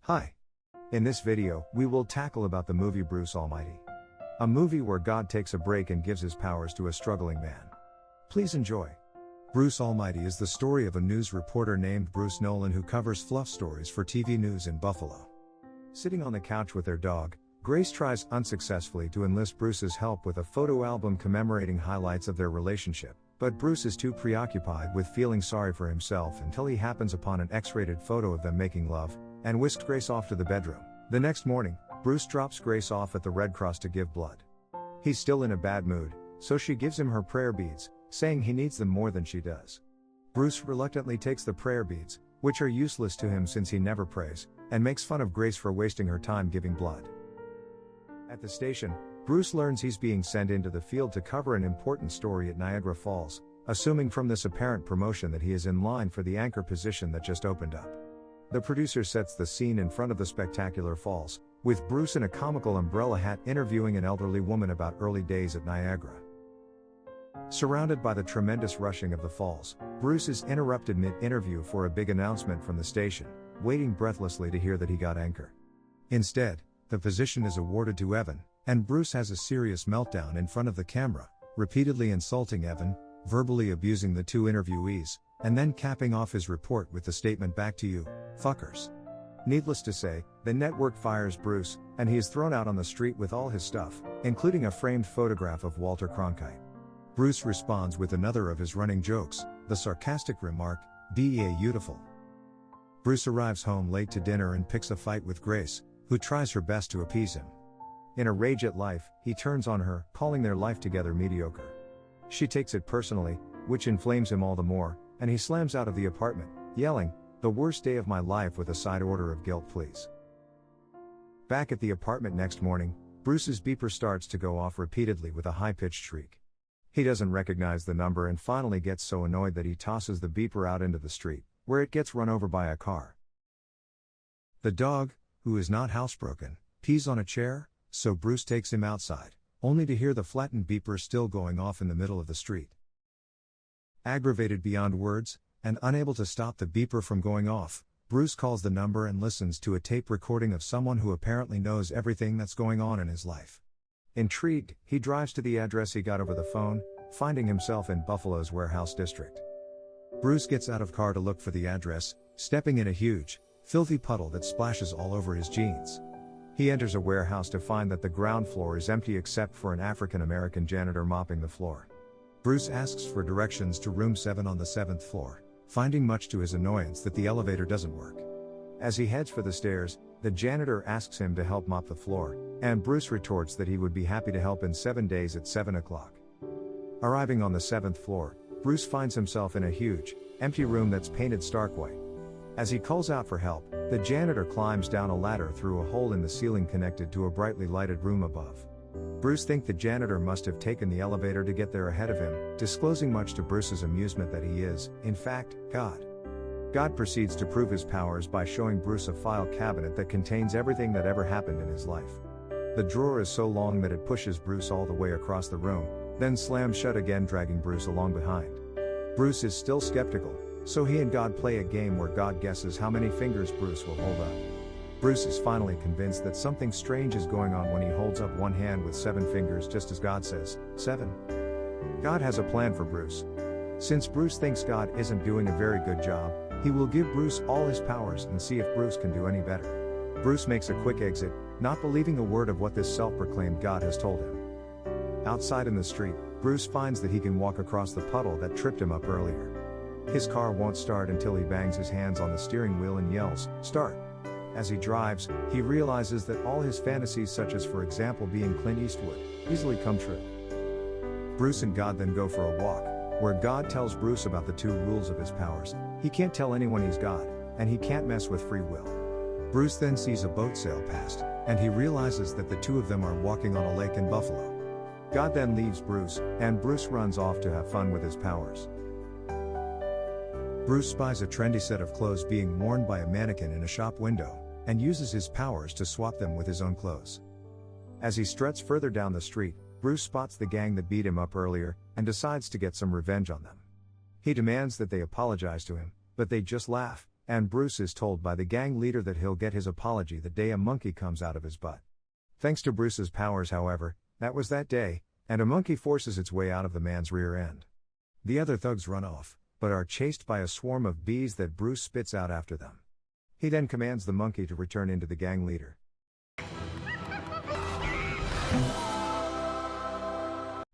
Hi. In this video, we will tackle about the movie Bruce Almighty. A movie where God takes a break and gives his powers to a struggling man. Please enjoy. Bruce Almighty is the story of a news reporter named Bruce Nolan who covers fluff stories for TV news in Buffalo. Sitting on the couch with their dog, Grace tries unsuccessfully to enlist Bruce's help with a photo album commemorating highlights of their relationship, but Bruce is too preoccupied with feeling sorry for himself until he happens upon an X-rated photo of them making love, and whisked Grace off to the bedroom. The next morning, Bruce drops Grace off at the Red Cross to give blood. He's still in a bad mood, so she gives him her prayer beads, saying he needs them more than she does. Bruce reluctantly takes the prayer beads, which are useless to him since he never prays, and makes fun of Grace for wasting her time giving blood. At the station, Bruce learns he's being sent into the field to cover an important story at Niagara Falls, assuming from this apparent promotion that he is in line for the anchor position that just opened up. The producer sets the scene in front of the spectacular falls, with Bruce in a comical umbrella hat interviewing an elderly woman about early days at Niagara. Surrounded by the tremendous rushing of the falls, Bruce is interrupted mid-interview for a big announcement from the station, waiting breathlessly to hear that he got anchor. Instead, the position is awarded to Evan, and Bruce has a serious meltdown in front of the camera, repeatedly insulting Evan, verbally abusing the two interviewees, and then capping off his report with the statement, "Back to you, fuckers." Needless to say, the network fires Bruce, and he is thrown out on the street with all his stuff, including a framed photograph of Walter Cronkite. Bruce responds with another of his running jokes, the sarcastic remark, "Be beautiful." Bruce arrives home late to dinner and picks a fight with Grace, who tries her best to appease him. In a rage at life, he turns on her, calling their life together mediocre. She takes it personally, which inflames him all the more, and he slams out of the apartment, yelling, "The worst day of my life," with a side order of guilt please. Back at the apartment next morning, Bruce's beeper starts to go off repeatedly with a high-pitched shriek. He doesn't recognize the number and finally gets so annoyed that he tosses the beeper out into the street, where it gets run over by a car. The dog, who is not housebroken, pees on a chair, so Bruce takes him outside, only to hear the flattened beeper still going off in the middle of the street. Aggravated beyond words, and unable to stop the beeper from going off, Bruce calls the number and listens to a tape recording of someone who apparently knows everything that's going on in his life. Intrigued, he drives to the address he got over the phone, finding himself in Buffalo's warehouse district. Bruce gets out of car to look for the address, stepping in a huge, filthy puddle that splashes all over his jeans. He enters a warehouse to find that the ground floor is empty except for an African-American janitor mopping the floor. Bruce asks for directions to room 7 on the 7th floor, finding much to his annoyance that the elevator doesn't work. As he heads for the stairs, the janitor asks him to help mop the floor, and Bruce retorts that he would be happy to help in 7 days at 7 o'clock. Arriving on the 7th floor, Bruce finds himself in a huge, empty room that's painted stark white. As he calls out for help, the janitor climbs down a ladder through a hole in the ceiling connected to a brightly lighted room above. Bruce thinks the janitor must have taken the elevator to get there ahead of him, disclosing much to Bruce's amusement that he is, in fact, God. God proceeds to prove his powers by showing Bruce a file cabinet that contains everything that ever happened in his life. The drawer is so long that it pushes Bruce all the way across the room, then slams shut again, dragging Bruce along behind. Bruce is still skeptical, so he and God play a game where God guesses how many fingers Bruce will hold up. Bruce is finally convinced that something strange is going on when he holds up one hand with 7 fingers just as God says, 7. God has a plan for Bruce. Since Bruce thinks God isn't doing a very good job, he will give Bruce all his powers and see if Bruce can do any better. Bruce makes a quick exit, not believing a word of what this self-proclaimed God has told him. Outside in the street, Bruce finds that he can walk across the puddle that tripped him up earlier. His car won't start until he bangs his hands on the steering wheel and yells, "Start!" As he drives, he realizes that all his fantasies, such as for example being Clint Eastwood, easily come true. Bruce and God then go for a walk, where God tells Bruce about the 2 rules of his powers. He can't tell anyone he's God, and he can't mess with free will. Bruce then sees a boat sail past, and he realizes that the 2 of them are walking on a lake in Buffalo. God then leaves Bruce, and Bruce runs off to have fun with his powers. Bruce spies a trendy set of clothes being worn by a mannequin in a shop window, and uses his powers to swap them with his own clothes. As he struts further down the street, Bruce spots the gang that beat him up earlier, and decides to get some revenge on them. He demands that they apologize to him, but they just laugh, and Bruce is told by the gang leader that he'll get his apology the day a monkey comes out of his butt. Thanks to Bruce's powers, however, that was that day, and a monkey forces its way out of the man's rear end. The other thugs run off, but are chased by a swarm of bees that Bruce spits out after them. He then commands the monkey to return into the gang leader.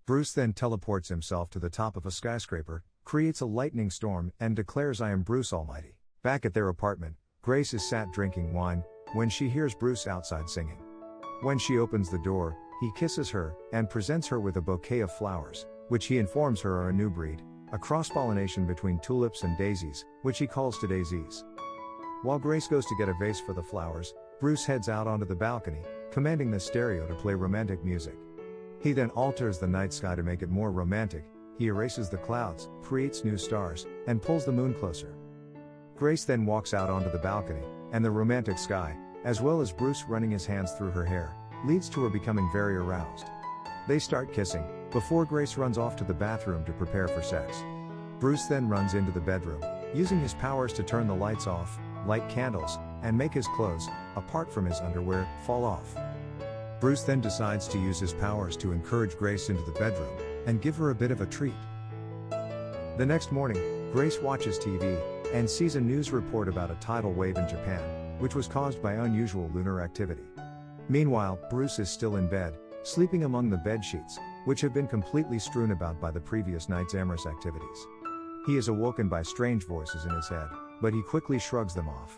Bruce then teleports himself to the top of a skyscraper, creates a lightning storm, and declares, "I am Bruce Almighty." Back at their apartment, Grace is sat drinking wine, when she hears Bruce outside singing. When she opens the door, he kisses her, and presents her with a bouquet of flowers, which he informs her are a new breed, a cross-pollination between tulips and daisies, which he calls daisies. While Grace goes to get a vase for the flowers, Bruce heads out onto the balcony, commanding the stereo to play romantic music. He then alters the night sky to make it more romantic. He erases the clouds, creates new stars, and pulls the moon closer. Grace then walks out onto the balcony, and the romantic sky, as well as Bruce running his hands through her hair, leads to her becoming very aroused. They start kissing, before Grace runs off to the bathroom to prepare for sex. Bruce then runs into the bedroom, using his powers to turn the lights off, light candles, and make his clothes, apart from his underwear, fall off. Bruce then decides to use his powers to encourage Grace into the bedroom, and give her a bit of a treat. The next morning, Grace watches TV, and sees a news report about a tidal wave in Japan, which was caused by unusual lunar activity. Meanwhile, Bruce is still in bed, sleeping among the bed sheets, which have been completely strewn about by the previous night's amorous activities. He is awoken by strange voices in his head, but he quickly shrugs them off.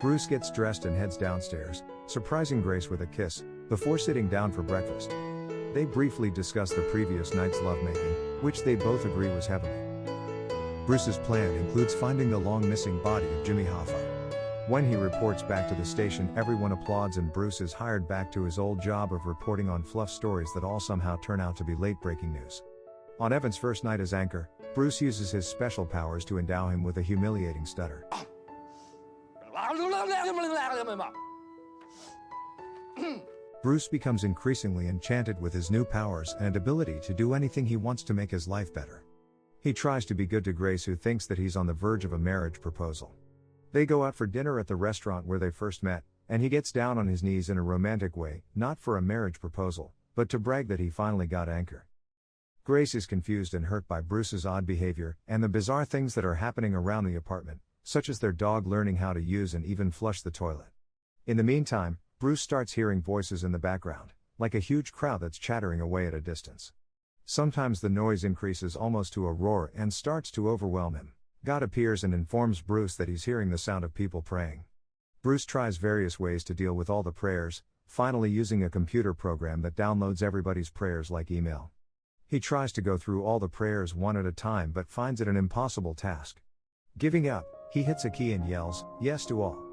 Bruce gets dressed and heads downstairs, surprising Grace with a kiss, before sitting down for breakfast. They briefly discuss the previous night's lovemaking, which they both agree was heavenly. Bruce's plan includes finding the long-missing body of Jimmy Hoffa. When he reports back to the station, everyone applauds and Bruce is hired back to his old job of reporting on fluff stories that all somehow turn out to be late-breaking news. On Evan's first night as anchor, Bruce uses his special powers to endow him with a humiliating stutter. Bruce becomes increasingly enchanted with his new powers and ability to do anything he wants to make his life better. He tries to be good to Grace, who thinks that he's on the verge of a marriage proposal. They go out for dinner at the restaurant where they first met, and he gets down on his knees in a romantic way, not for a marriage proposal, but to brag that he finally got anchor. Grace is confused and hurt by Bruce's odd behavior, and the bizarre things that are happening around the apartment, such as their dog learning how to use and even flush the toilet. In the meantime, Bruce starts hearing voices in the background, like a huge crowd that's chattering away at a distance. Sometimes the noise increases almost to a roar and starts to overwhelm him. God appears and informs Bruce that he's hearing the sound of people praying. Bruce tries various ways to deal with all the prayers, finally using a computer program that downloads everybody's prayers like email. He tries to go through all the prayers one at a time but finds it an impossible task. Giving up, he hits a key and yells, "Yes to all."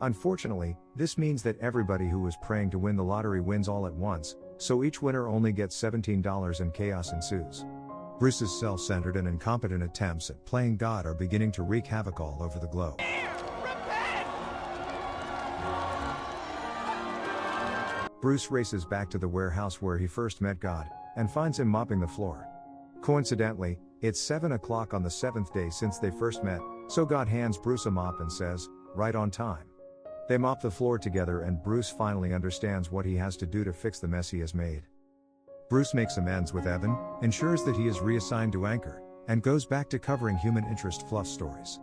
Unfortunately, this means that everybody who was praying to win the lottery wins all at once, so each winner only gets $17 and chaos ensues. Bruce's self-centered and incompetent attempts at playing God are beginning to wreak havoc all over the globe. Bruce races back to the warehouse where he first met God, and finds him mopping the floor. Coincidentally, it's 7 o'clock on the 7th day since they first met, so God hands Bruce a mop and says, "Right on time." They mop the floor together and Bruce finally understands what he has to do to fix the mess he has made. Bruce makes amends with Evan, ensures that he is reassigned to anchor, and goes back to covering human interest fluff stories.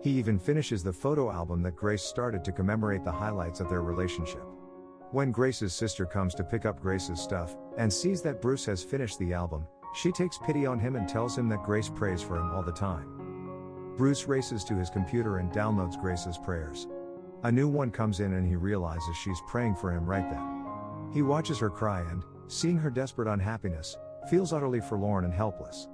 He even finishes the photo album that Grace started to commemorate the highlights of their relationship. When Grace's sister comes to pick up Grace's stuff, and sees that Bruce has finished the album, she takes pity on him and tells him that Grace prays for him all the time. Bruce races to his computer and downloads Grace's prayers. A new one comes in and he realizes she's praying for him right then. He watches her cry and, seeing her desperate unhappiness, feels utterly forlorn and helpless.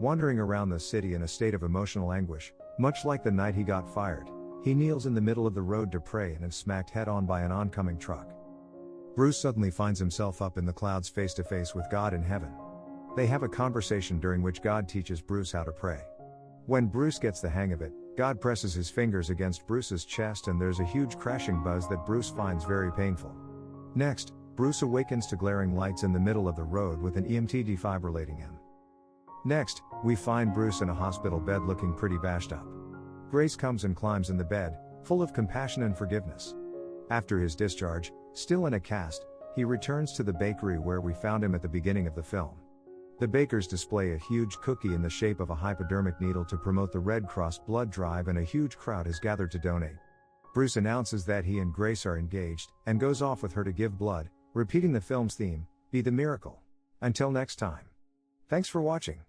Wandering around the city in a state of emotional anguish, much like the night he got fired, he kneels in the middle of the road to pray and is smacked head-on by an oncoming truck. Bruce suddenly finds himself up in the clouds face to face with God in heaven. They have a conversation during which God teaches Bruce how to pray. When Bruce gets the hang of it, God presses his fingers against Bruce's chest and there's a huge crashing buzz that Bruce finds very painful. Next, Bruce awakens to glaring lights in the middle of the road with an EMT defibrillating him. Next, we find Bruce in a hospital bed looking pretty bashed up. Grace comes and climbs in the bed, full of compassion and forgiveness. After his discharge, still in a cast, he returns to the bakery where we found him at the beginning of the film. The bakers display a huge cookie in the shape of a hypodermic needle to promote the Red Cross blood drive, and a huge crowd has gathered to donate. Bruce announces that he and Grace are engaged, and goes off with her to give blood, repeating the film's theme, "Be the miracle." Until next time. Thanks for watching.